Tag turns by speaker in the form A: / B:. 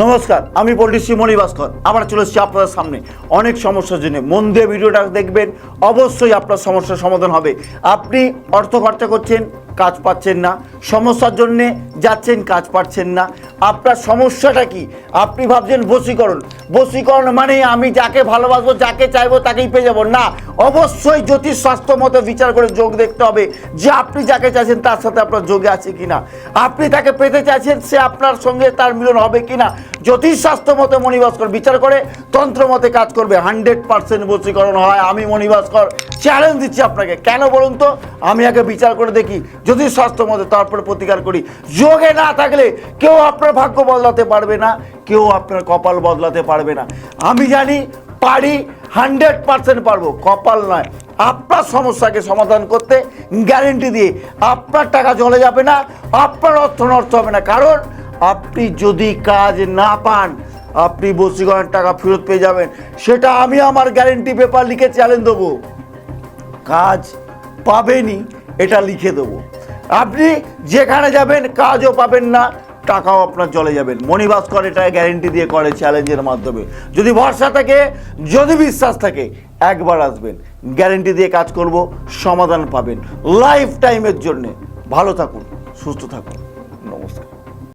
A: নমস্কার, আমি পলিটিশিয়ান মণি ভাস্কর আবার চলে এসেছি আপনাদের সামনে অনেক সমস্যার জন্য। মন দিয়ে ভিডিওটা দেখবেন, অবশ্যই আপনার সমস্যার সমাধান হবে। আপনি অর্থ খরচা করছেন, কাজ পাচ্ছেন না, সমস্যার জন্যে যাচ্ছেন, কাজ পাচ্ছেন না। আপনার সমস্যাটা কি? আপনি ভাবছেন বশীকরণ মানে আমি যাকে ভালোবাসবো, যাকে চাইবো তাকেই পেয়ে যাবো। না, অবশ্যই জ্যোতিষ শাস্ত্র মতো বিচার করে যোগ দেখতে হবে যে আপনি যাকে চাইছেন তার সাথে আপনার যোগে আছে কিনা, আপনি তাকে পেতে চাইছেন সে আপনার সঙ্গে তার মিলন হবে কিনা। জ্যোতিষ শাস্ত্র মতো মণি ভাস্কর বিচার করে তন্ত্র মতে কাজ করবে, 100% বশীকরণ হয়। আমি মণি ভাস্কর চ্যালেঞ্জ দিচ্ছি আপনাকে। কেন বলুন তো? আমি আগে বিচার করে দেখি জ্যোতিষ শাস্ত্র মতে, তারপরে প্রতিকার করি। যোগে না থাকলে কেউ আপনার ভাগ্য বদলাতে পারবে না, কেউ আপনার কপাল বদলাতে পারবে না। আমি জানি, পারি, 100% পারবো। কপাল নয়, আপনার সমস্যাকে সমাধান করতে গ্যারেন্টি দিয়ে আপনার টাকা চলে যাবে না, আপনার অর্থ নষ্ট হবে না। কারণ আপনি যদি কাজ না পান, আপনি বশীকরণের টাকা ফেরত পেয়ে যাবেন। সেটা আমি আমার গ্যারেন্টি পেপার লিখে চ্যালেঞ্জ দেবো। কাজ পাবেনই, এটা লিখে দেবো। আপনি যেখানে যাবেন কাজও পাবেন না, টাকাও আপনার চলে যাবেন। মণি ভাস্কর এটা গ্যারেন্টি দিয়ে করে চ্যালেঞ্জের মাধ্যমে। যদি ভরসা থাকে, যদি বিশ্বাস থাকে, একবার আসবেন, গ্যারেন্টি দিয়ে কাজ করব, সমাধান পাবেন লাইফ টাইমের জন্যে। ভালো থাকুন, সুস্থ থাকুন।